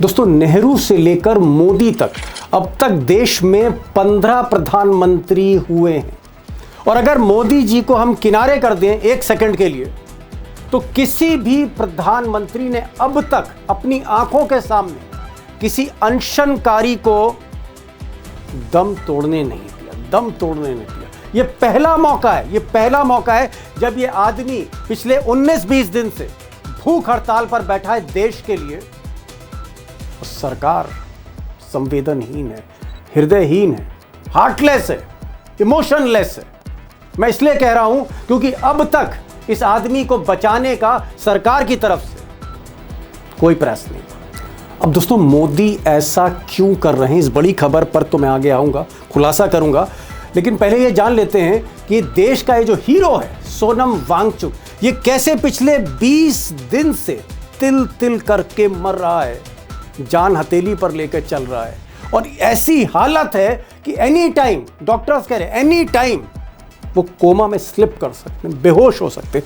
दोस्तों, नेहरू से लेकर मोदी तक अब तक देश में 15 प्रधानमंत्री हुए हैं। और अगर मोदी जी को हम किनारे कर दें एक सेकंड के लिए, तो किसी भी प्रधानमंत्री ने अब तक अपनी आंखों के सामने किसी अनशनकारी को दम तोड़ने नहीं दिया। यह पहला मौका है जब यह आदमी पिछले 19-20 दिन से भूख हड़ताल पर बैठा है देश के लिए। सरकार संवेदनहीन है, हृदयहीन है, हार्टलेस है, इमोशनलेस है। मैं इसलिए कह रहा हूं क्योंकि अब तक इस आदमी को बचाने का सरकार की तरफ से कोई प्रयास नहीं। अब दोस्तों, मोदी ऐसा क्यों कर रहे हैं, इस बड़ी खबर पर तो मैं आगे आऊंगा, खुलासा करूंगा। लेकिन पहले ये जान लेते हैं कि देश का ये जो हीरो है सोनम वांगचुक, ये कैसे पिछले 20 दिन से तिल तिल करके मर रहा है, जान हथेली पर लेकर चल रहा है। और ऐसी हालत है कि एनी टाइम, डॉक्टर्स कह रहे हैं एनी टाइम वो कोमा में स्लिप कर सकते हैं, बेहोश हो सकते हैं।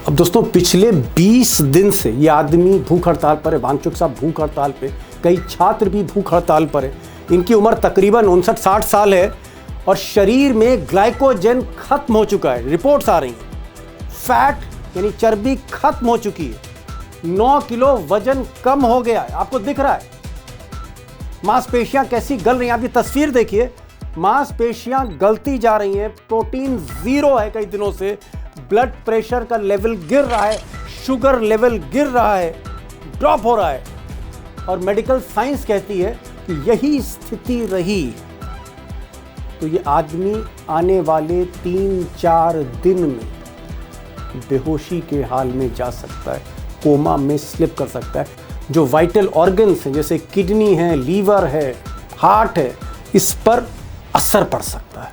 अब दोस्तों, पिछले 20 दिन से ये आदमी भूख हड़ताल पर है। वांगचुक साहब भूख हड़ताल पे, कई छात्र भी भूख हड़ताल पर है। इनकी उम्र तकरीबन 59-60 साल है और शरीर में ग्लाइकोजन खत्म हो चुका है। रिपोर्ट्स आ रही हैं, फैट यानी चर्बी खत्म हो चुकी है। 9 किलो वजन कम हो गया है, आपको दिख रहा है। मांसपेशियां कैसी गल रही हैं, आप ये तस्वीर देखिए, मांसपेशियां गलती जा रही हैं। प्रोटीन जीरो है कई दिनों से, ब्लड प्रेशर का लेवल गिर रहा है, शुगर लेवल गिर रहा है, ड्रॉप हो रहा है। और मेडिकल साइंस कहती है कि यही स्थिति रही तो ये आदमी आने वाले 3-4 दिन में बेहोशी के हाल में जा सकता है, कोमा में स्लिप कर सकता है। जो वाइटल ऑर्गन्स हैं जैसे किडनी है, लीवर है, हार्ट है, इस पर असर पड़ सकता है।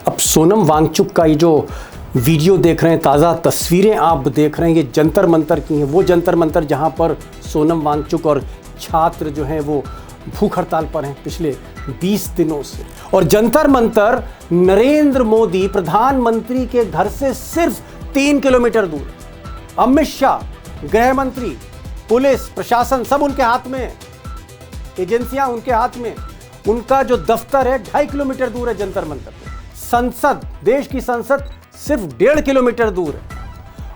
अब सोनम वांगचुक का ये जो वीडियो देख रहे हैं, ताज़ा तस्वीरें आप देख रहे हैं, ये जंतर मंतर की हैं। वो जंतर मंतर जहां पर सोनम वांगचुक और छात्र जो हैं वो भूख हड़ताल पर हैं पिछले 20 दिनों से। और जंतर मंतर नरेंद्र मोदी प्रधानमंत्री के घर से सिर्फ 3 किलोमीटर दूर। अमित शाह, गृह मंत्री, पुलिस प्रशासन सब उनके हाथ में है, एजेंसियां उनके हाथ में। उनका जो दफ्तर है 2.5 किलोमीटर दूर है जंतर मंतर पे। संसद, देश की संसद सिर्फ 1.5 किलोमीटर दूर है।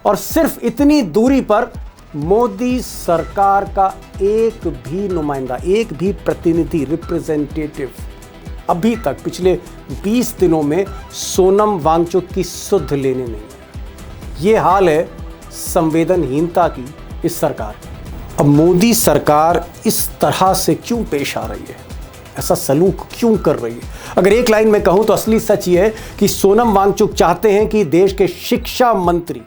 और सिर्फ इतनी दूरी पर मोदी सरकार का एक भी नुमाइंदा, एक भी प्रतिनिधि, रिप्रेजेंटेटिव अभी तक पिछले 20 दिनों में सोनम वांगचुक की सुध लेने नहीं है। ये हाल है संवेदनहीनता की इस सरकार की। अब मोदी सरकार इस तरह से क्यों पेश आ रही है, ऐसा सलूक क्यों कर रही है? अगर एक लाइन में कहूं तो असली सच ये है कि सोनम वांगचुक चाहते हैं कि देश के शिक्षा मंत्री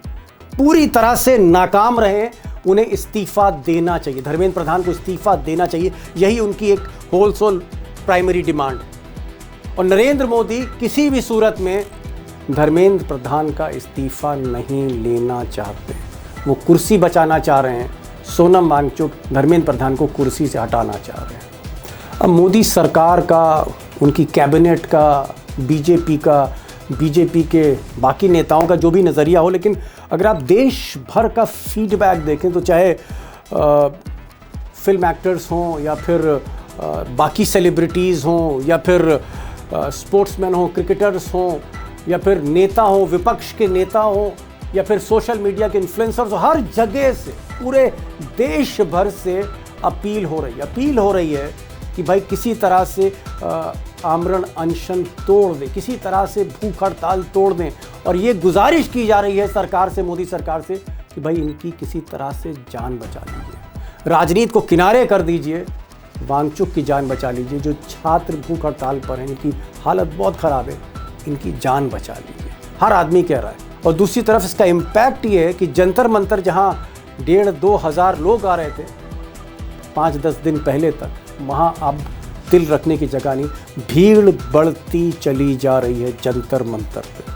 पूरी तरह से नाकाम रहे, उन्हें इस्तीफा देना चाहिए, धर्मेंद्र प्रधान को इस्तीफा देना चाहिए। यही उनकी एक होलसेल प्राइमरी डिमांड है। और नरेंद्र मोदी किसी भी सूरत में धर्मेंद्र प्रधान का इस्तीफा नहीं लेना चाहते, वो कुर्सी बचाना चाह रहे हैं। सोनम वांगचुक धर्मेंद्र प्रधान को कुर्सी से हटाना चाह रहे हैं। अब मोदी सरकार का, उनकी कैबिनेट का, बीजेपी के बाकी नेताओं का जो भी नज़रिया हो, लेकिन अगर आप देश भर का फीडबैक देखें तो चाहे फिल्म एक्टर्स हों या फिर बाकी सेलिब्रिटीज़ हों या फिर स्पोर्ट्समैन हों, क्रिकेटर्स हों या फिर नेता हों, विपक्ष के नेता हों या फिर सोशल मीडिया के इन्फ्लुएंसर्स, हर जगह से, पूरे देश भर से अपील हो रही है कि भाई किसी तरह से आमरण अनशन तोड़ दें, किसी तरह से भूख हड़ताल तोड़ दें। और ये गुजारिश की जा रही है सरकार से, मोदी सरकार से, कि भाई इनकी किसी तरह से जान बचा लीजिए, राजनीति को किनारे कर दीजिए, वांगचुक की जान बचा लीजिए। जो छात्र भूख हड़ताल पर हैं, इनकी हालत बहुत ख़राब है, इनकी जान बचा लीजिए, हर आदमी कह रहा है। और दूसरी तरफ इसका इम्पैक्ट ये है कि जंतर मंतर जहाँ 1,500-2 हज़ार लोग आ रहे थे 5-10 दिन पहले तक, वहाँ अब दिल रखने की जगह नहीं, भीड़ बढ़ती चली जा रही है जंतर मंतर पे।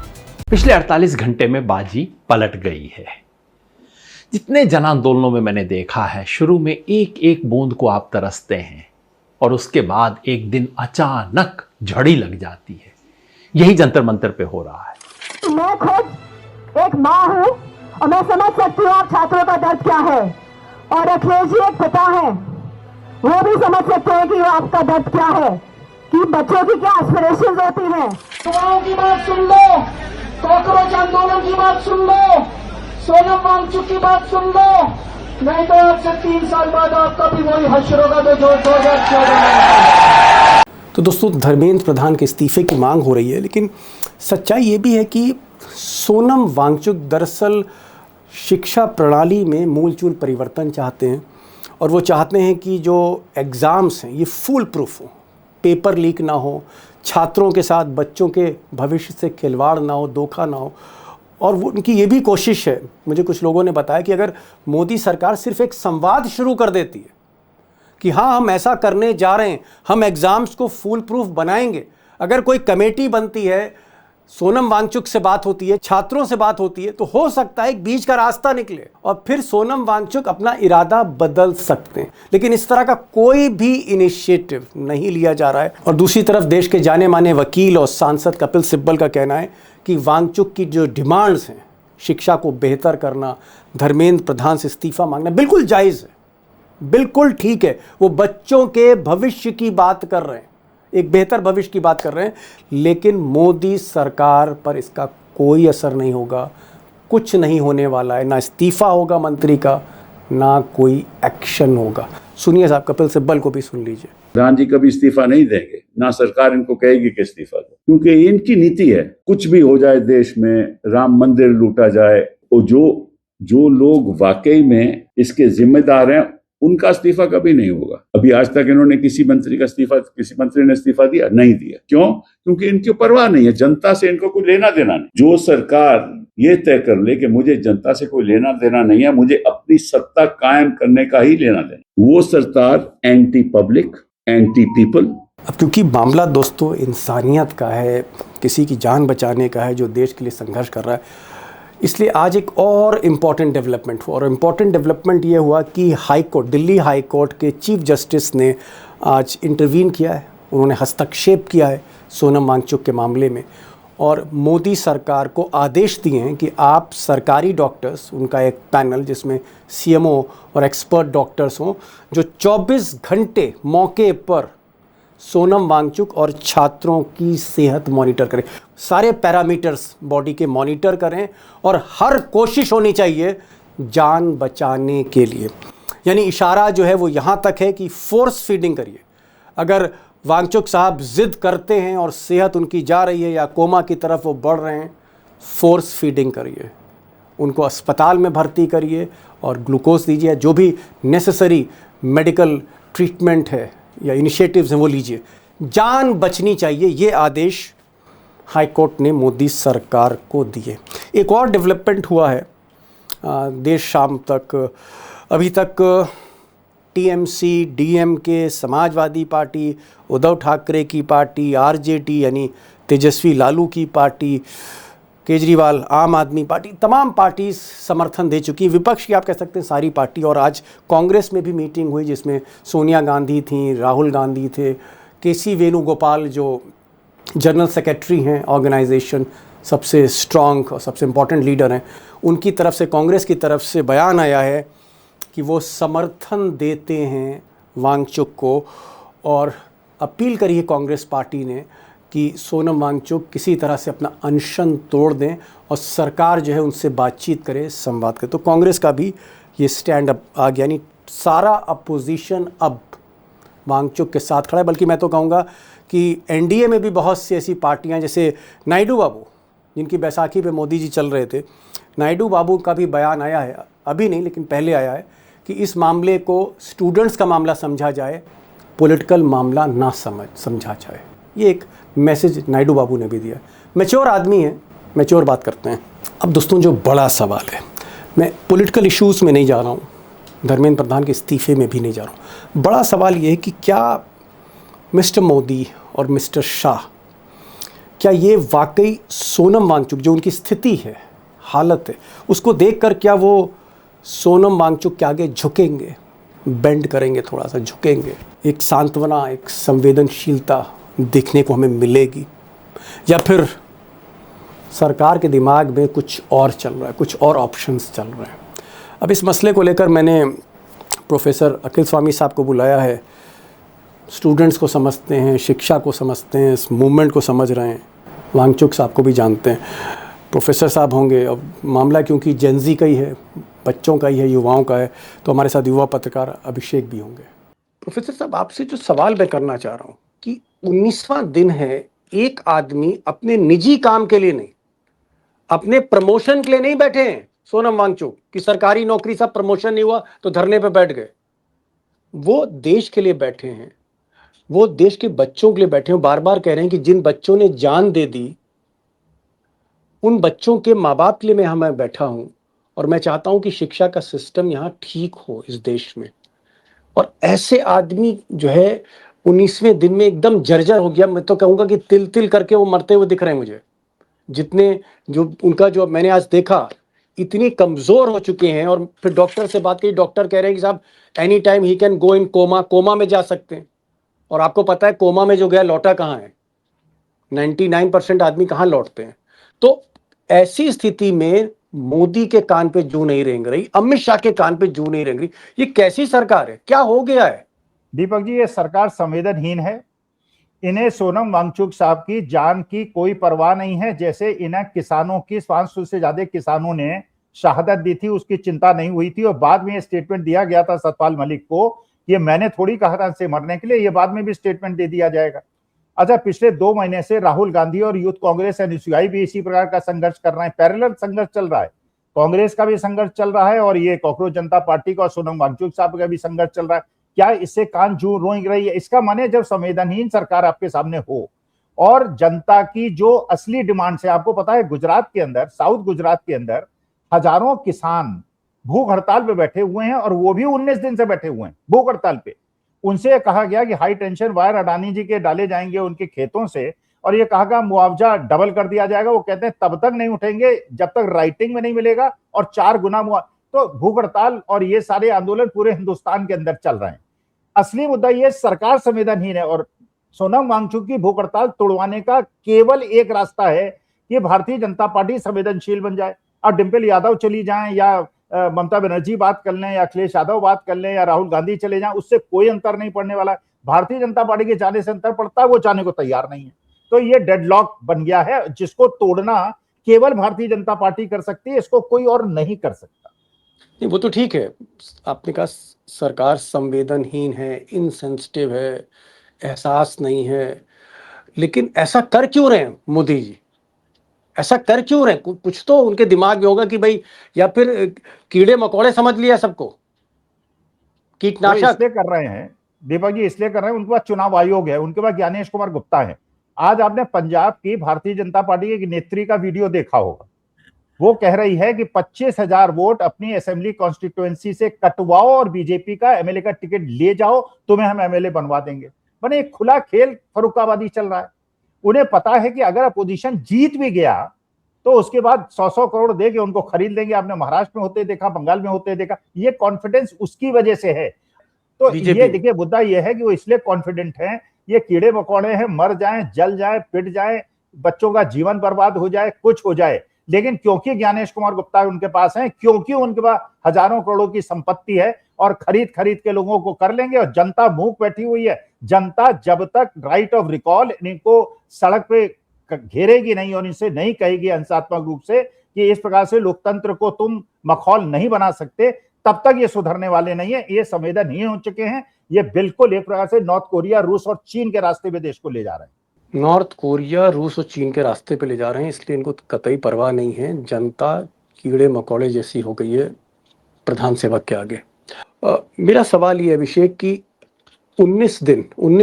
पिछले 48 घंटे में बाजी पलट गई है। जितने जन आंदोलनों में मैंने देखा है, शुरू में एक एक बूंद को आप तरसते हैं और उसके बाद एक दिन अचानक झड़ी लग जाती है। यही जंतर मंतर पे हो रहा है। मैं खुद एक माँ हूँ और मैं समझ सकती हूँ आप छात्रों का दर्द क्या है। और अखिलेश जी एक पिता है, वो भी समझ सकते हैं कि आपका दर्द क्या है, कि बच्चों की क्या एस्पिरेशंस होती हैं। युवाओं की बात सुन लो, कॉकरोच आंदोलन की बात सुन लो, सोनम वांगचुक की बात सुन लो, नहीं तो आज से 3 साल बाद आपका भी वही हश्र होगा जो 2014 में। तो दोस्तों, धर्मेंद्र प्रधान के इस्तीफे की मांग हो रही है, लेकिन सच्चाई ये भी है कि सोनम वांगचुक दरअसल शिक्षा प्रणाली में मूलचूल परिवर्तन चाहते हैं, और वो चाहते हैं कि जो एग्ज़ाम्स हैं ये फुल प्रूफ हो, पेपर लीक ना हो, छात्रों के साथ बच्चों के भविष्य से खिलवाड़ ना हो, धोखा ना हो। और वो उनकी ये भी कोशिश है, मुझे कुछ लोगों ने बताया, कि अगर मोदी सरकार सिर्फ एक संवाद शुरू कर देती है कि हाँ हम ऐसा करने जा रहे हैं, हम एग्ज़ाम्स को फुल प्रूफ बनाएंगे, अगर कोई कमेटी बनती है, सोनम वांगचुक से बात होती है, छात्रों से बात होती है, तो हो सकता है एक बीच का रास्ता निकले और फिर सोनम वांगचुक अपना इरादा बदल सकते हैं। लेकिन इस तरह का कोई भी इनिशिएटिव नहीं लिया जा रहा है। और दूसरी तरफ देश के जाने माने वकील और सांसद कपिल सिब्बल का कहना है कि वांगचुक की जो डिमांड्स हैं, शिक्षा को बेहतर करना, धर्मेंद्र प्रधान से इस्तीफा मांगना, बिल्कुल जायज़ है, बिल्कुल ठीक है। वो बच्चों के भविष्य की बात कर रहे हैं, एक बेहतर भविष्य की बात कर रहे हैं, लेकिन मोदी सरकार पर इसका कोई असर नहीं होगा, कुछ नहीं होने वाला है, ना इस्तीफा होगा मंत्री का, ना कोई एक्शन होगा। सुनिए साहब, कपिल सिब्बल को भी सुन लीजिए। प्रधान जी कभी इस्तीफा नहीं देंगे, ना सरकार इनको कहेगी कि इस्तीफा दो, क्योंकि इनकी नीति है कुछ भी हो जाए देश में, राम मंदिर लूटा जाए, और जो लोग वाकई में इसके जिम्मेदार हैं उनका इस्तीफा कभी नहीं होगा। अभी आज तक इन्होंने किसी मंत्री ने इस्तीफा दिया? नहीं दिया। क्यों? क्योंकि इनकी परवाह नहीं है, जनता से इनको कोई लेना देना नहीं। जो सरकार ये तय कर ले कि मुझे जनता से कोई लेना देना नहीं है, मुझे अपनी सत्ता कायम करने का ही लेना देना, वो सरकार एंटी पब्लिक, एंटी पीपल। अब क्योंकि मामला दोस्तों इंसानियत का है, किसी की जान बचाने का है जो देश के लिए संघर्ष कर रहा है, इसलिए आज एक और इम्पॉर्टेंट डेवलपमेंट हुआ। और इम्पॉर्टेंट डेवलपमेंट ये हुआ कि high court, Delhi high court के चीफ जस्टिस ने आज इंटरवीन किया है, उन्होंने हस्तक्षेप किया है सोनम वांगचुक के मामले में, और मोदी सरकार को आदेश दिए हैं कि आप सरकारी डॉक्टर्स, उनका एक पैनल जिसमें सीएमओ और एक्सपर्ट डॉक्टर्स हों, जो 24 घंटे मौके पर सोनम वांगचुक और छात्रों की सेहत मॉनिटर करें, सारे पैरामीटर्स बॉडी के मॉनिटर करें, और हर कोशिश होनी चाहिए जान बचाने के लिए। यानी इशारा जो है वो यहाँ तक है कि फोर्स फीडिंग करिए। अगर वांगचुक साहब ज़िद करते हैं और सेहत उनकी जा रही है या कोमा की तरफ वो बढ़ रहे हैं, फोर्स फीडिंग करिए, उनको अस्पताल में भर्ती करिए और ग्लूकोज दीजिए, जो भी नेसेसरी मेडिकल ट्रीटमेंट है या इनिशिएटिव्स हैं वो लीजिए, जान बचनी चाहिए। ये आदेश हाई कोर्ट ने मोदी सरकार को दिए। एक और डेवलपमेंट हुआ है देर शाम तक, अभी तक TMC, DMK, Samajwadi party, Uddhav Thackeray की पार्टी, आरजेडी यानी तेजस्वी लालू की पार्टी, केजरीवाल आम आदमी पार्टी, तमाम पार्टी समर्थन दे चुकी। विपक्ष की आप कह सकते हैं सारी पार्टी। और आज कांग्रेस में भी मीटिंग हुई जिसमें सोनिया गांधी थी, राहुल गांधी थे, केसी वेणुगोपाल जो जनरल सेक्रेटरी हैं ऑर्गेनाइजेशन, सबसे स्ट्रॉन्ग और सबसे इम्पॉर्टेंट लीडर हैं, उनकी तरफ से, कांग्रेस की तरफ से बयान आया है कि वो समर्थन देते हैं वांगचुक को, और अपील करी है कांग्रेस पार्टी ने कि सोनम वांगचुक किसी तरह से अपना अनशन तोड़ दें और सरकार जो है उनसे बातचीत करे, संवाद करे। तो कांग्रेस का भी ये स्टैंड अप आ गया, यानी सारा अपोजिशन अब वांगचुक के साथ खड़ा है। बल्कि मैं तो कहूँगा कि एनडीए में भी बहुत सी ऐसी पार्टियाँ, जैसे नायडू बाबू, जिनकी बैसाखी पे मोदी जी चल रहे थे, नायडू बाबू का भी बयान आया है, अभी नहीं लेकिन पहले आया है, कि इस मामले को स्टूडेंट्स का मामला समझा जाए, पॉलिटिकल मामला ना समझा जाए। ये एक मैसेज नायडू बाबू ने भी दिया। मैच्योर आदमी है, मैच्योर बात करते हैं। अब दोस्तों जो बड़ा सवाल है, मैं पॉलिटिकल इश्यूज़ में नहीं जा रहा हूँ, धर्मेंद्र प्रधान के इस्तीफे में भी नहीं जा रहा हूँ। बड़ा सवाल ये है कि क्या मिस्टर मोदी और मिस्टर शाह, क्या ये वाकई सोनम वांगचुक जो उनकी स्थिति है, हालत है, उसको देखकर क्या वो सोनम वांगचुक के आगे झुकेंगे, बेंड करेंगे, थोड़ा सा झुकेंगे, एक सांत्वना, एक संवेदनशीलता देखने को हमें मिलेगी, या फिर सरकार के दिमाग में कुछ और चल रहा है, कुछ और ऑप्शंस चल रहे हैं? अब इस मसले को लेकर मैंने प्रोफेसर अखिल स्वामी साहब को बुलाया है। स्टूडेंट्स को समझते हैं, शिक्षा को समझते हैं, इस मूवमेंट को समझ रहे हैं। वांगचुक साहब को भी जानते हैं। प्रोफेसर साहब होंगे। अब मामला क्योंकि जेनजी का ही है, बच्चों का ही है, युवाओं का है, तो हमारे साथ युवा पत्रकार अभिषेक भी होंगे। प्रोफेसर साहब, आपसे जो सवाल मैं करना चाह रहा हूँ कि 19वां दिन है, एक आदमी अपने निजी काम के लिए नहीं, अपने प्रमोशन के लिए नहीं बैठे हैं सोनम वांगचुक कि सरकारी नौकरी सब प्रमोशन नहीं हुआ तो धरने पे बैठ गए। वो देश के लिए बैठे हैं, वो देश के बच्चों के लिए बैठे हैं। बार बार कह रहे हैं कि जिन बच्चों ने जान दे दी, उन बच्चों के माँ बाप के लिए मैं यहाँ बैठा हूं और मैं चाहता हूं कि शिक्षा का सिस्टम यहाँ ठीक हो इस देश में। और ऐसे आदमी जो है 19वें दिन में एकदम जर्जर हो गया। मैं तो कहूंगा कि तिल तिल करके वो मरते हुए दिख रहे हैं मुझे। जितने जो उनका जो मैंने आज देखा, इतनी कमजोर हो चुके हैं। और फिर डॉक्टर से बात की, डॉक्टर कह रहे हैं कि साहब any time he can go in coma, coma में जा सकते हैं। और आपको पता है कोमा में जो गया लौटा कहाँ है? 99% आदमी कहाँ लौटते हैं? तो ऐसी स्थिति में मोदी के कान पे जू नहीं रेंग रही, अमित शाह के कान पे जू नहीं रेंग रही। ये कैसी सरकार है? क्या हो गया है? दीपक जी, ये सरकार संवेदनहीन है। इन्हें सोनम वांगचुक साहब की जान की कोई परवाह नहीं है। जैसे इन्हें किसानों की 500 से ज्यादा किसानों ने शहादत दी थी, उसकी चिंता नहीं हुई थी। और बाद में ये स्टेटमेंट दिया गया था सतपाल मलिक को, ये मैंने थोड़ी कहा था इनसे मरने के लिए, ये बाद में भी स्टेटमेंट दे दिया जाएगा। अच्छा, पिछले 2 महीने से राहुल गांधी और यूथ कांग्रेस एनएसयूआई भी इसी प्रकार का संघर्ष कर रहे हैं। पैरेलल संघर्ष चल रहा है। कांग्रेस का भी संघर्ष चल रहा है और ये कॉकरोच जनता पार्टी का और सोनम वांगचुक साहब का भी संघर्ष चल रहा है। क्या इससे कान जू रोंग रही है? इसका माने जब संवेदनहीन सरकार आपके सामने हो और जनता की जो असली डिमांड है, आपको पता है गुजरात के अंदर, साउथ गुजरात के अंदर हजारों किसान भूख हड़ताल पे बैठे हुए हैं और वो भी 19 दिन से बैठे हुए हैं भूख हड़ताल पे। उनसे कहा गया कि हाई टेंशन वायर अडानी जी के डाले जाएंगे उनके खेतों से और ये कहा गया मुआवजा डबल कर दिया जाएगा। वो कहते हैं तब तक नहीं उठेंगे जब तक राइटिंग में नहीं मिलेगा और 4 गुना तो भूख हड़ताल और ये सारे आंदोलन पूरे हिंदुस्तान के अंदर चल रहे हैं। असली मुद्दा ये सरकार संवेदनहीन है और सोनम वांगचुक की भूख हड़ताल तोड़वाने का केवल एक रास्ता है कि भारतीय जनता पार्टी संवेदनशील बन जाए। और डिम्पल यादव चली जाएं या ममता बनर्जी बात कर लें या अखिलेश यादव बात कर लें या राहुल गांधी चले जाएं, उससे कोई अंतर नहीं पड़ने वाला। भारतीय जनता पार्टी के जाने से अंतर पड़ता है, वो जाने को तैयार नहीं है। तो ये डेडलॉक बन गया है जिसको तोड़ना केवल भारतीय जनता पार्टी कर सकती है, इसको कोई और नहीं कर सकता। नहीं, वो तो ठीक है। आपने कहा सरकार संवेदनहीन है, इनसेंसिटिव है, एहसास नहीं है, लेकिन ऐसा कर क्यों रहे हैं मोदी जी? ऐसा कर क्यों रहे हैं? कुछ तो उनके दिमाग में होगा कि भाई, या फिर कीड़े मकोड़े समझ लिया सबको, कीटनाशक इसलिए कर रहे हैं दीपक जी, इसलिए कर रहे हैं। उनके पास चुनाव आयोग है, उनके पास ज्ञानेश कुमार गुप्ता है। आज आपने पंजाब की भारतीय जनता पार्टी की एक नेत्री का वीडियो देखा होगा। वो कह रही है कि 25,000 वोट अपनी असेंबली कॉन्स्टिट्यूएंसी से कटवाओ और बीजेपी का एमएलए का टिकट ले जाओ, तुम्हें हम एमएलए बनवा देंगे। मैंने एक खुला खेल फरुखाबादी चल रहा है। उन्हें पता है कि अगर अपोजिशन जीत भी गया तो उसके बाद 100-100 करोड़ दे के उनको खरीद लेंगे। आपने महाराष्ट्र में होते देखा, बंगाल में होते देखा। ये कॉन्फिडेंस उसकी वजह से है। तो ये देखिए, मुद्दा ये है कि वो इसलिए कॉन्फिडेंट है, ये कीड़े मकोड़े हैं, मर जाएं, जल जाएं, पिट जाएं, बच्चों का जीवन बर्बाद हो जाए, कुछ हो जाए, लेकिन क्योंकि ज्ञानेश कुमार गुप्ता उनके पास है, क्योंकि उनके पास हजारों करोड़ों की संपत्ति है और खरीद खरीद के लोगों को कर लेंगे। और जनता भूख बैठी हुई है। जनता जब तक राइट ऑफ रिकॉल इनको सड़क पे घेरेगी नहीं और इनसे नहीं कहेगी हिंसात्मक रूप से कि इस प्रकार से लोकतंत्र को तुम मखौल नहीं बना सकते, तब तक ये सुधरने वाले नहीं है। ये संवेदनहीन हो चुके हैं। ये बिल्कुल एक प्रकार से नॉर्थ कोरिया, रूस और चीन के रास्ते पे देश को ले जा रहे हैं। नॉर्थ कोरिया, रूस और चीन के रास्ते पे ले जा रहे हैं, इसलिए इनको कतई परवाह नहीं है। जनता कीड़े मकोड़े जैसी हो गई है प्रधान सेवक के आगे। मेरा सवाल ये अभिषेक कि 19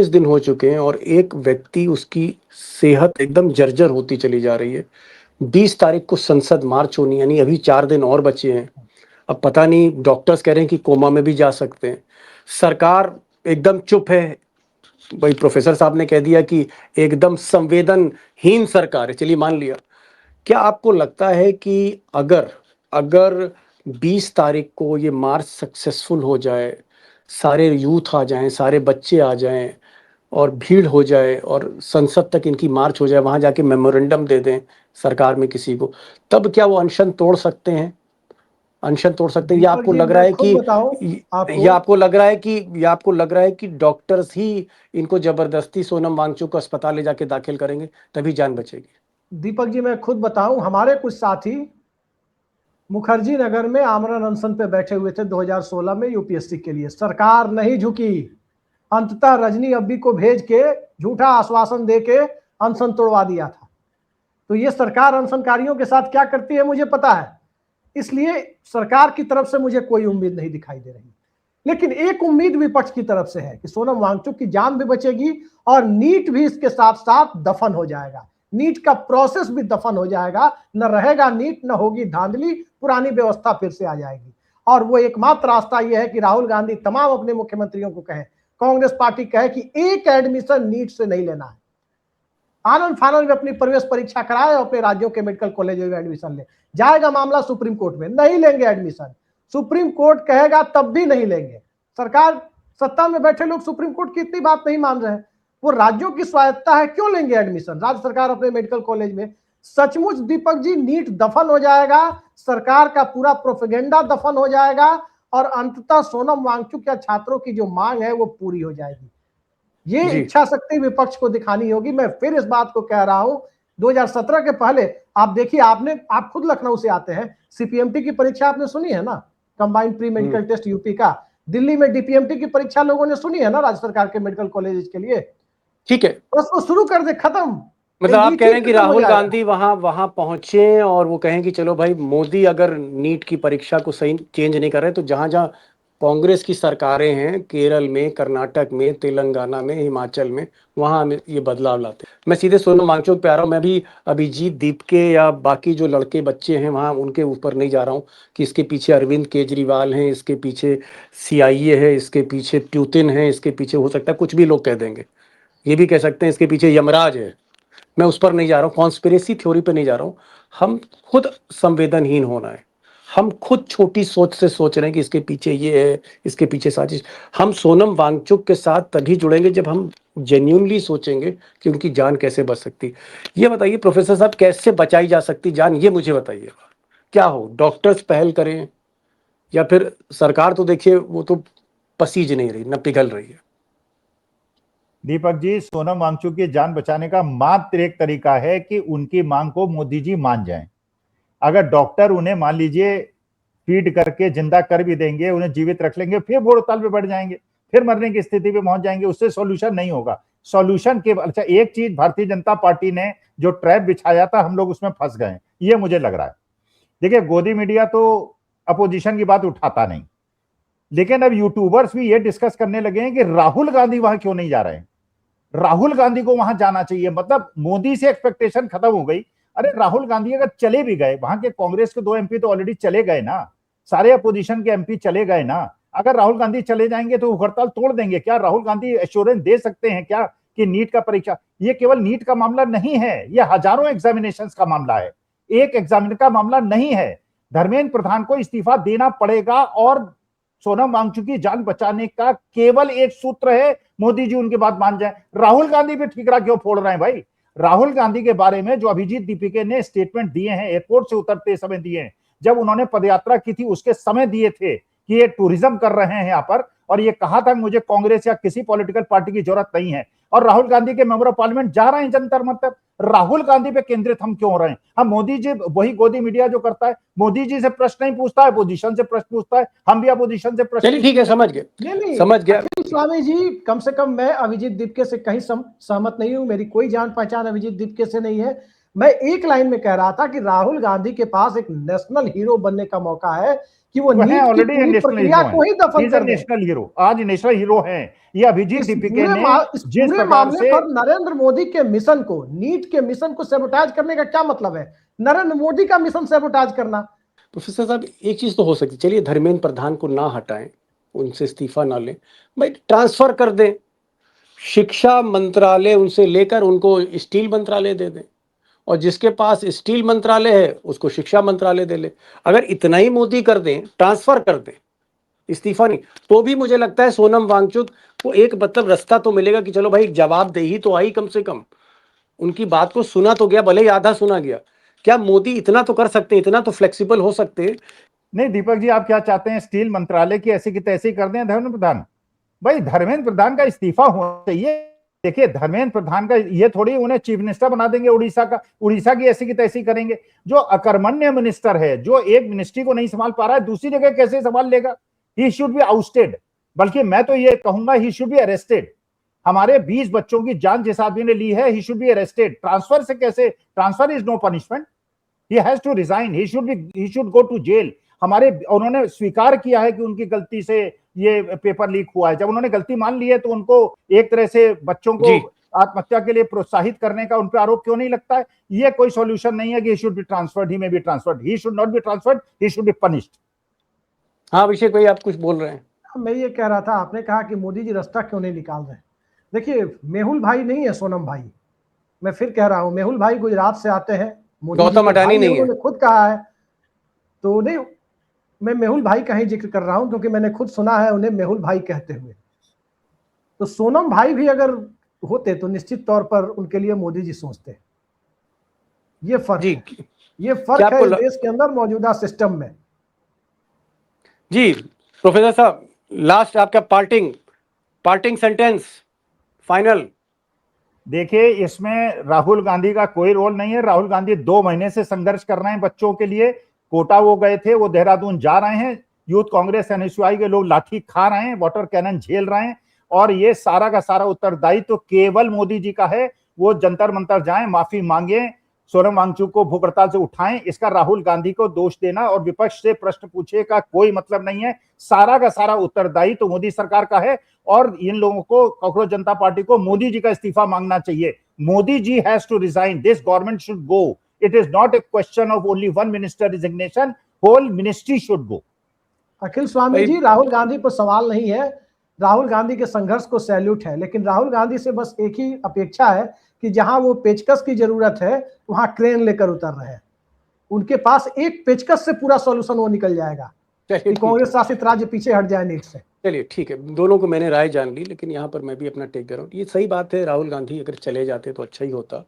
दिन हो चुके हैं और एक व्यक्ति, उसकी सेहत एकदम जर्जर होती चली जा रही है। 20 तारीख को संसद मार्च होनी, यानी अभी 4 दिन और बचे हैं। अब पता नहीं, डॉक्टर्स कह रहे हैं कि कोमा में भी जा सकते हैं। सरकार एकदम चुप है। भाई प्रोफेसर साहब ने कह दिया कि एकदम संवेदनहीन सरकार है, चलिए मान लिया। क्या आपको लगता है कि अगर 20 तारीख को ये मार्च सक्सेसफुल हो जाए, सारे यूथ आ जाएं, सारे बच्चे आ जाएं और भीड़ हो जाए और संसद तक इनकी मार्च हो जाए, वहां जाके मेमोरेंडम दे दें सरकार में किसी को, तब क्या वो अनशन तोड़ सकते हैं? अनशन तोड़ सकते हैं, या दीपक आपको जी, लग रहा मैं है खुद कि बताऊं आपको, या आपको लग रहा है कि डॉक्टर्स ही इनको जबरदस्ती सोनम वांगचुक को अस्पताल ले जाके दाखिल करेंगे तभी जान बचेगी? दीपक जी मैं खुद बताऊं, हमारे कुछ साथी मुखर्जी नगर में आमरण अनशन पे बैठे हुए थे 2016 में यूपीएससी के लिए। सरकार नहीं झुकी, अंततः रजनी अब्बी को भेज के झूठा आश्वासन दे के अनशन तोड़वा दिया था। तो ये सरकार अनशनकारियों के साथ क्या करती है मुझे पता है, इसलिए सरकार की तरफ से मुझे कोई उम्मीद नहीं दिखाई दे रही। लेकिन एक उम्मीद विपक्ष की तरफ से है कि सोनम वांगचुक की जान भी बचेगी और नीट भी इसके साथ साथ दफन हो जाएगा, नीट का प्रोसेस भी दफन हो जाएगा, न रहेगा नीट, न होगी धांधली, पुरानी व्यवस्था फिर से आ जाएगी। और वो एकमात्र रास्ता यह है कि राहुल गांधी तमाम अपने मुख्यमंत्रियों को कहें, कांग्रेस पार्टी कहे कि एक एडमिशन नीट से नहीं लेना है, आनंद फानंद में अपनी प्रवेश परीक्षा कराए और अपने राज्यों के मेडिकल कॉलेज में एडमिशन ले। जाएगा मामला सुप्रीम कोर्ट में, नहीं लेंगे एडमिशन, सुप्रीम कोर्ट कहेगा तब भी नहीं लेंगे। सरकार, सत्ता में बैठे लोग सुप्रीम कोर्ट की इतनी बात नहीं मान रहे हैं, वो राज्यों की स्वायत्ता है, क्यों लेंगे एडमिशन राज्य सरकार अपने मेडिकल कॉलेज में? सचमुच दीपक जी नीट दफन हो जाएगा, सरकार का पूरा प्रोपेगेंडा दफन हो जाएगा और अंततः सोनम वांगचुक या छात्रों की जो मांग है वो पूरी हो जाएगी। ये इच्छा शक्ति विपक्ष को दिखानी होगी। मैं फिर इस बात को कह रहा हूं, 2017 के पहले आप देखिए, आप खुद लखनऊ से आते हैं, सीपीएमटी की परीक्षा आपने सुनी है ना, combined pre medical test UP का। दिल्ली में डीपीएमटी की परीक्षा लोगों ने सुनी है ना राज्य सरकार के मेडिकल कॉलेज के लिए। ठीक है, उसको शुरू कर दे, खत्म। मतलब आप कह रहे हैं कि राहुल गांधी वहां पहुंचे और वो कहें कि चलो भाई, मोदी अगर नीट की परीक्षा को सही चेंज नहीं कर रहे तो जहां जहां कांग्रेस की सरकारें हैं, केरल में, कर्नाटक में, तेलंगाना में, हिमाचल में, वहां हमें ये बदलाव लाते। मैं सीधे सोनम वांगचुक पे आ रहा हूँ। मैं भी अभिजीत दीपके या बाकी जो लड़के बच्चे हैं वहां उनके ऊपर नहीं जा रहा हूँ कि इसके पीछे अरविंद केजरीवाल हैं, इसके पीछे CIA है, इसके पीछे प्यूतिन है, इसके पीछे हो सकता है कुछ भी लोग कह देंगे, ये भी कह सकते हैं इसके पीछे यमराज है। मैं उस पर नहीं जा रहा हूँ, कॉन्स्पिरेसी थ्योरी पे नहीं जा रहा हूँ। हम खुद संवेदनहीन होना है, हम खुद छोटी सोच से सोच रहे हैं कि इसके पीछे ये है, इसके पीछे साजिश। हम सोनम वांगचुक के साथ तभी जुड़ेंगे जब हम जेन्युइनली सोचेंगे कि उनकी जान कैसे बच सकती। ये बताइए प्रोफेसर साहब, कैसे बचाई जा सकती जान, ये मुझे बताइए। क्या हो, डॉक्टर्स पहल करें या फिर सरकार? तो देखिए वो तो पसीज नहीं रही, न पिघल रही है। दीपक जी, सोनम वांगचुक की जान बचाने का मात्र एक तरीका है कि उनकी मांग को मोदी जी मान जाएं। अगर डॉक्टर उन्हें मान लीजिए फीड करके जिंदा कर भी देंगे, उन्हें जीवित रख लेंगे, फिर वो हड़ताल पे बढ़ जाएंगे, फिर मरने की स्थिति पे पहुंच जाएंगे, उससे सॉल्यूशन नहीं होगा। सॉल्यूशन के अच्छा, एक चीज भारतीय जनता पार्टी ने जो ट्रैप बिछाया था, हम लोग उसमें फंस गए, ये मुझे लग रहा है। देखिए, गोदी मीडिया तो अपोजिशन की बात उठाता नहीं, लेकिन अब यूट्यूबर्स भी ये डिस्कस करने लगे हैं कि राहुल गांधी वहां क्यों नहीं जा रहे हैं, राहुल गांधी को वहां जाना चाहिए। मतलब मोदी से एक्सपेक्टेशन खत्म हो गई। अरे राहुल गांधी अगर चले भी गए, वहां के कांग्रेस के 2 MP तो ऑलरेडी चले गए ना, सारे अपोजिशन के MP चले गए ना। अगर राहुल गांधी चले जाएंगे तो हड़ताल तोड़ देंगे क्या? राहुल गांधी एश्योरेंस दे सकते हैं क्या कि नीट का परीक्षा, ये केवल नीट का मामला नहीं है, ये हजारों एग्जामिनेशन का मामला है, एक एग्जामिनर का मामला नहीं है। धर्मेंद्र प्रधान को इस्तीफा देना पड़ेगा और सोनम वांगचुक की जान बचाने का केवल एक सूत्र है, मोदी जी उनकी बात मान जाए। राहुल गांधी पे ठीकरा क्यों फोड़ रहे हैं भाई? राहुल गांधी के बारे में जो अभिजीत दीपिके ने स्टेटमेंट दिए हैं, एयरपोर्ट से उतरते समय दिए हैं, जब उन्होंने पदयात्रा की थी उसके समय दिए थे कि ये टूरिज्म कर रहे हैं यहाँ पर, और ये कहा था मुझे कांग्रेस या किसी पॉलिटिकल पार्टी की जरूरत नहीं है। और राहुल गांधी के मेंबर ऑफ पार्लियामेंट जा रहे हैं जंतर मंतर, राहुल गांधी पे केंद्रित हम क्यों हो रहे हैं? हम मोदी जी, वही गोदी मीडिया जो करता है, मोदी जी से प्रश्न नहीं पूछता है, अपोजिशन से प्रश्न पूछता है, हम भी अपोजिशन से प्रश्न। चलिए ठीक है, समझ गए, समझ गया। स्वामी जी, कम से कम मैं अभिजीत दीपके से कहीं सहमत नहीं हूं, मेरी कोई जान पहचान अभिजीत दीपके से नहीं है। मैं एक लाइन में कह रहा था कि राहुल गांधी के पास एक नेशनल हीरो बनने का मौका है कि वो नीट की पूरी प्रक्रिया को ही दफन कर दे। नेशनल हीरो, आज नेशनल हीरो हैं ये अभिजीत दीपिके ने। जिस प्रकार से नरेंद्र मोदी के मिशन को, नीट के मिशन को सैबोटाज करने का क्या मतलब है? नरेंद्र मोदी का मिशन सैबोटाज करना। प्रोफेसर साहब, एक चीज तो हो सकती, चलिए धर्मेंद्र प्रधान को ना हटाएं, उनसे इस्तीफा ना लें भाई, ट्रांसफर कर दें, शिक्षा मंत्रालय उनसे लेकर उनको स्टील मंत्रालय दे दें, और जिसके पास स्टील मंत्रालय है उसको शिक्षा मंत्रालय दे ले। अगर इतना ही मोदी कर दें, ट्रांसफर कर दें, इस्तीफा नहीं, तो भी मुझे लगता है सोनम वांगचुक को एक मतलब रास्ता तो मिलेगा कि चलो भाई जवाबदेही तो आई, कम से कम उनकी बात को सुना तो गया, भले ही आधा सुना गया। क्या मोदी इतना तो कर सकते हैं, इतना तो फ्लेक्सिबल हो सकते हैं नहीं दीपक जी, आप क्या चाहते हैं, स्टील मंत्रालय की ऐसी की तैसी कर दें धर्मेंद्र प्रधान? भाई धर्मेंद्र प्रधान का इस्तीफा होना चाहिए। देखिए धर्मेंद्र प्रधान का ये थोड़ी उन्हें चीफ मिनिस्टर बना देंगे उड़ीसा का, उड़ीसा की ऐसी की तैसी करेंगे। जो अकर्मण्य मिनिस्टर है, जो एक मिनिस्ट्री को नहीं संभाल पा रहा है, दूसरी जगह कैसे संभाल लेगा? ही शुड बी आउस्टेड, बल्कि मैं तो ये कहूंगा ही शुड बी अरेस्टेड। हमारे 20 बच्चों की जान जिस आदमी ने ली है, he should be arrested. Transfer से कैसे? Transfer is no punishment, he has to resign, he should go to jail. हमारे उन्होंने स्वीकार किया है कि उनकी गलती से ये पेपर लीक हुआ है। जब उन्होंने गलती मान ली है तो उनको एक तरह से बच्चों को आत्महत्या के लिए प्रोत्साहित करने का उन पर आरोप क्यों नहीं लगता है? ये कोई सॉल्यूशन नहीं है कि ही should be transferred, he may be transferred, he should not be transferred, he should be punished. हाँ अभिषेक भाई, आप कुछ बोल रहे हैं? मैं ये कह रहा था, आपने कहा कि मोदी जी रास्ता क्यों नहीं निकाल रहे। देखिए मेहुल भाई नहीं है सोनम भाई, मैं फिर कह रहा हूं, मेहुल भाई गुजरात से आते हैं, गौतम अडानी नहीं है, उन्होंने खुद कहा है। तो नहीं, मैं मेहुल भाई का ही जिक्र कर रहा हूं क्योंकि मैंने खुद सुना है उन्हें मेहुल भाई कहते हुए। तो सोनम भाई भी अगर होते तो निश्चित तौर पर उनके लिए मोदी जी सोचते। ये फर्क है, ये फर्क है देश के अंदर मौजूदा सिस्टम में। जी प्रोफेसर साहब, लास्ट आपका पार्टिंग सेंटेंस फाइनल। देखिए इसमें राहुल गांधी का कोई रोल नहीं है। राहुल गांधी 2 महीने से संघर्ष कर रहे हैं बच्चों के लिए। कोटा वो गए थे, वो देहरादून जा रहे हैं। यूथ कांग्रेस एनएसयूआई के लोग लाठी खा रहे हैं, वाटर कैनन झेल रहे हैं, और ये सारा का सारा उत्तरदायित्व तो केवल मोदी जी का है। वो जंतर मंतर जाएं, माफी मांगे, सोनम वांगचुक को भूख हड़ताल से उठाएं। इसका राहुल गांधी को दोष देना और विपक्ष से प्रश्न पूछे का कोई मतलब नहीं है। सारा का सारा उत्तरदायित्व तो मोदी सरकार का है, और इन लोगों को, कॉकरोच जनता पार्टी को, मोदी जी का इस्तीफा मांगना चाहिए। Modi ji has to resign, this government should go. It is not a question of only one minister resignation, whole ministry should go. अखिल स्वामी जी, राहुल गांधी पर सवाल नहीं है, राहुल गांधी के संघर्ष को सैल्यूट है, लेकिन राहुल गांधी से बस एक ही अपेक्षा है कि जहां वो पेचकस की जरूरत है वहां क्रेन लेकर उतर रहे हैं। उनके पास एक पेचकस से पूरा सॉल्यूशन वो निकल जाएगा, कांग्रेस शासित राज्य पीछे हट जाए नीट से। चलिए ठीक है, दोनों को मैंने राय जान ली, लेकिन यहाँ पर मैं भी अपना टेक दे रहा हूँ। ये सही बात है, राहुल गांधी अगर चले जाते तो अच्छा ही होता।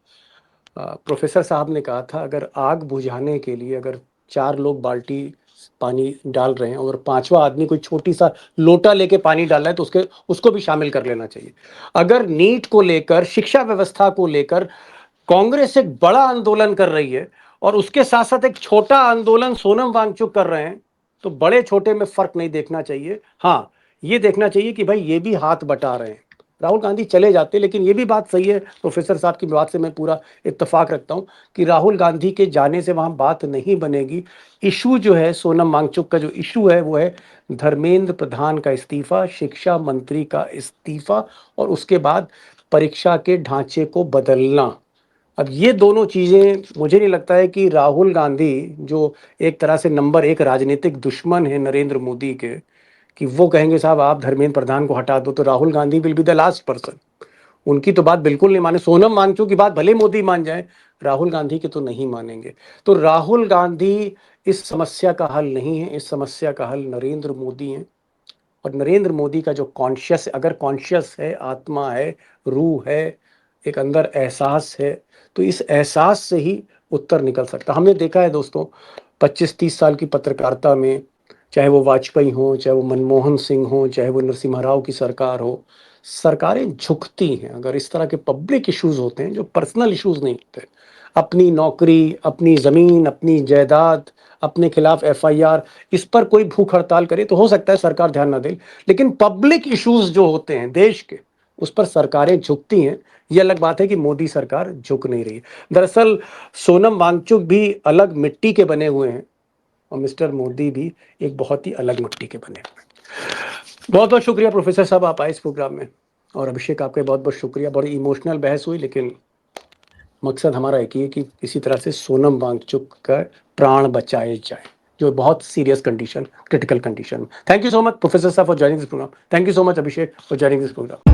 प्रोफेसर साहब ने कहा था, अगर आग बुझाने के लिए अगर 4 लोग बाल्टी पानी डाल रहे हैं और 5वां आदमी कोई छोटी सा लोटा लेके पानी डाल रहा है तो उसको भी शामिल कर लेना चाहिए। अगर नीट को लेकर, शिक्षा व्यवस्था को लेकर कांग्रेस एक बड़ा आंदोलन कर रही है और उसके साथ साथ एक छोटा आंदोलन सोनम वांगचुक कर रहे हैं, तो बड़े छोटे में फर्क नहीं देखना चाहिए। हाँ, ये देखना चाहिए कि भाई ये भी हाथ बटा रहे हैं। राहुल गांधी चले जाते, लेकिन ये भी बात सही है, प्रोफेसर साहब की बात से मैं पूरा इत्तेफाक रखता हूं कि राहुल गांधी के जाने से वहां बात नहीं बनेगी। इशू जो है सोनम वांगचुक का, जो इशू है वो है धर्मेंद्र प्रधान का इस्तीफा, शिक्षा मंत्री का इस्तीफा, और उसके बाद परीक्षा के ढांचे को बदलना। अब ये दोनों चीजें, मुझे नहीं लगता है कि राहुल गांधी, जो एक तरह से नंबर 1 राजनीतिक दुश्मन है नरेंद्र मोदी के, कि वो कहेंगे साहब आप धर्मेंद्र प्रधान को हटा दो, तो Rahul Gandhi will be the last person. उनकी तो बात बिल्कुल नहीं माने। सोनम वांगचुक की बात भले मोदी मान जाए, राहुल गांधी की तो नहीं मानेंगे। तो राहुल गांधी इस समस्या का हल नहीं है, इस समस्या का हल नरेंद्र मोदी है। और नरेंद्र मोदी का जो कॉन्शियस, अगर कॉन्शियस है, आत्मा है, रूह है, एक अंदर एहसास है, तो इस एहसास से ही उत्तर निकल सकता। हमने देखा है दोस्तों, 25-30 साल की पत्रकारिता में, चाहे वो वाजपेयी हो, चाहे वो मनमोहन सिंह हो, चाहे वो नरसिम्हा राव की सरकार हो, सरकारें झुकती हैं। अगर इस तरह के पब्लिक इश्यूज होते हैं, जो पर्सनल इश्यूज नहीं होते, अपनी नौकरी, अपनी ज़मीन, अपनी जायदाद, अपने खिलाफ FIR, इस पर कोई भूख हड़ताल करे तो हो सकता है सरकार ध्यान ना दे, लेकिन पब्लिक इश्यूज जो होते हैं देश के, उस पर सरकारें झुकती हैं। ये अलग बात है कि मोदी सरकार झुक नहीं रही। दरअसल सोनम वांगचुक भी अलग मिट्टी के बने हुए हैं और मिस्टर मोदी भी एक बहुत ही अलग मिट्टी के बने हुए हैं। बहुत बहुत शुक्रिया प्रोफेसर साहब, आप आए इस प्रोग्राम में, और अभिषेक आपका बहुत बहुत शुक्रिया। बड़ी इमोशनल बहस हुई, लेकिन मकसद हमारा एक ही है कि किसी तरह से सोनम वांगचुक का प्राण बचाए जाए, जो बहुत सीरियस कंडीशन, क्रिटिकल कंडीशन में। Thank you so much professor sahab for joining this programme. Thank you so much Abhishek for joining this programme.